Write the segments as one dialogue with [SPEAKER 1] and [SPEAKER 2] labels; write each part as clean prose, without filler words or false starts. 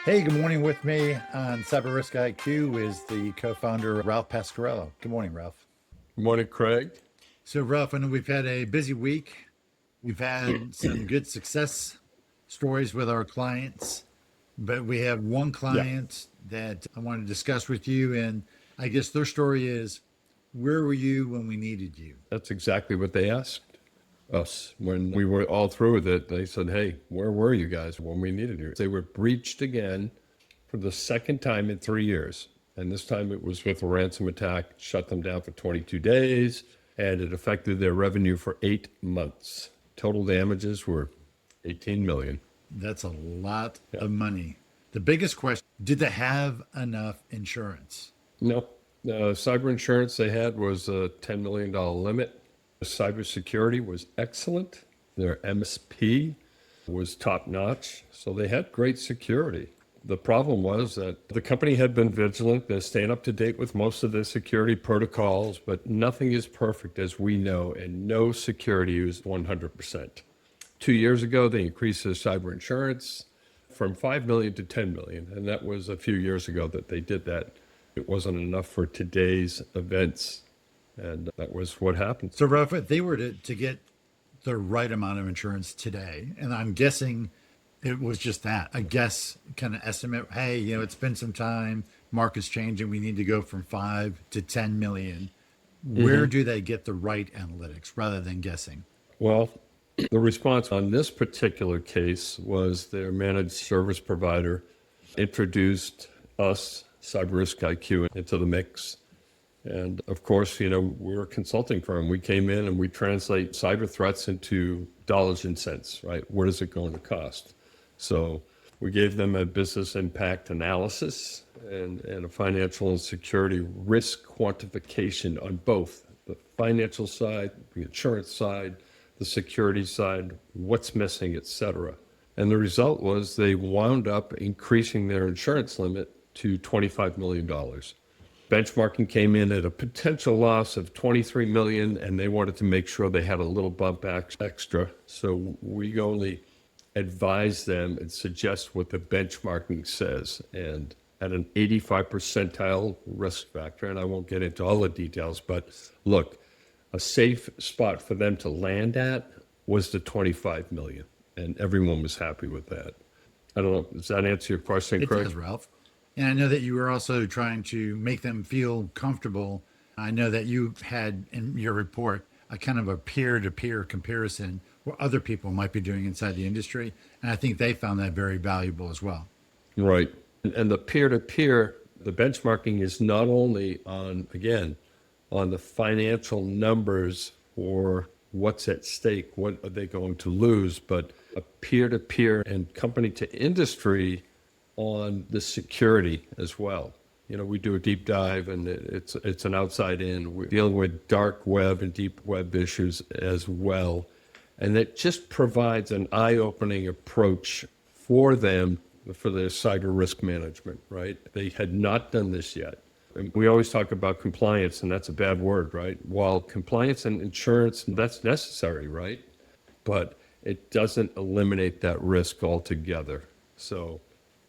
[SPEAKER 1] Hey, good morning. With me on Cyber Risk IQ is the co-founder, Ralph Pasquarello. Good morning, Ralph.
[SPEAKER 2] Good morning, Craig.
[SPEAKER 1] So, Ralph, I know we've had a busy week. We've had some good success stories with our clients, but we have one
[SPEAKER 2] Yeah,
[SPEAKER 1] client that I want to discuss with you. And I guess their story is, where were you when we needed you?
[SPEAKER 2] that's exactly what they asked us when we were all through with it. They said, "Hey, where were you guys when we needed you?" They were breached again for the second time in 3 years. And this time it was with a ransom attack, shut them down for 22 days, and it affected their revenue for 8 months. Total damages were 18 million.
[SPEAKER 1] That's a lot
[SPEAKER 2] Yeah.
[SPEAKER 1] of money. The biggest question, did they have enough insurance?
[SPEAKER 2] No, cyber insurance they had was a $10 million limit. The cybersecurity was excellent. Their MSP was top notch. So they had great security. The problem was that the company had been vigilant. They're staying up to date with most of their security protocols, but nothing is perfect, as we know, and no security is 100%. 2 years ago, they increased their cyber insurance from 5 million to 10 million. And that was a few years ago that they did that. It wasn't enough for today's events. And that was what happened.
[SPEAKER 1] So, Ralph, if they were to get the right amount of insurance today, and I'm guessing it was just that, a guess kind of estimate, hey, it's been some time, market's changing, we need to go from 5 to 10 million. Where do they get the right analytics rather than guessing?
[SPEAKER 2] Well, the response on this particular case was their managed service provider introduced us, Cyber Risk IQ, into the mix. And of course, we're a consulting firm. We came in and we translate cyber threats into dollars and cents, right? What is it going to cost? So we gave them a business impact analysis and a financial and security risk quantification on both the financial side, the insurance side, the security side, what's missing, et cetera. And the result was they wound up increasing their insurance limit to $25 million. Benchmarking came in at a potential loss of 23 million, and they wanted to make sure they had a little bump back extra. So we only advise them and suggest what the benchmarking says. And at an 85 percentile risk factor, and I won't get into all the details, but look, a safe spot for them to land at was the 25 million, and everyone was happy with that. I don't know, does that answer your question,
[SPEAKER 1] It
[SPEAKER 2] Craig?
[SPEAKER 1] does, Ralph. And I know that you were also trying to make them feel comfortable. I know that you had in your report a kind of a peer-to-peer comparison what other people might be doing inside the industry. And I think they found that very valuable as well.
[SPEAKER 2] Right. And the peer-to-peer, the benchmarking is not only on, again, on the financial numbers for what's at stake, what are they going to lose, but a peer-to-peer and company to industry on the security as well. We do a deep dive, and it's an outside in. We're dealing with dark web and deep web issues as well. And it just provides an eye-opening approach for them for their cyber risk management, right? They had not done this yet. And we always talk about compliance, and that's a bad word, right? While compliance and insurance, that's necessary, right? But it doesn't eliminate that risk altogether. So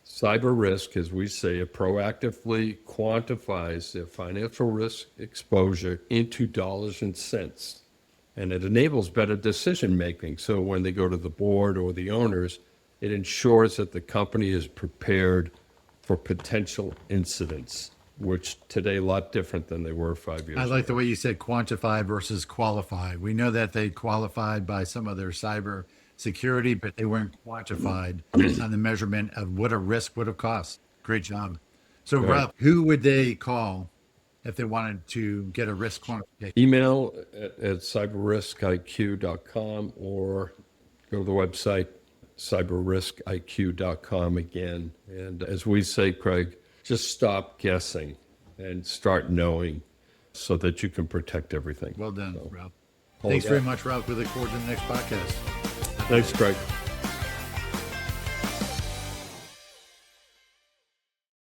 [SPEAKER 2] cyber risk, as we say, it proactively quantifies their financial risk exposure into dollars and cents. And it enables better decision making. So when they go to the board or the owners, it ensures that the company is prepared for potential incidents, which today a lot different than they were 5 years
[SPEAKER 1] I
[SPEAKER 2] ago.
[SPEAKER 1] like the way you said quantify versus qualify. We know that they qualified by some of their cyber security, but they weren't quantified on the measurement of what a risk would have cost. Great job. So,
[SPEAKER 2] Right.
[SPEAKER 1] Rob, who would they call if they wanted to get a risk quantification?
[SPEAKER 2] Email at cyberriskiq.com or go to the website cyberriskiq.com again. And as we say, Craig, just stop guessing and start knowing so that you can protect everything.
[SPEAKER 1] Well done,
[SPEAKER 2] So,
[SPEAKER 1] Rob.
[SPEAKER 2] hold
[SPEAKER 1] Thanks very
[SPEAKER 2] that.
[SPEAKER 1] much, Rob. We look forward to the next podcast.
[SPEAKER 2] Thanks, Craig.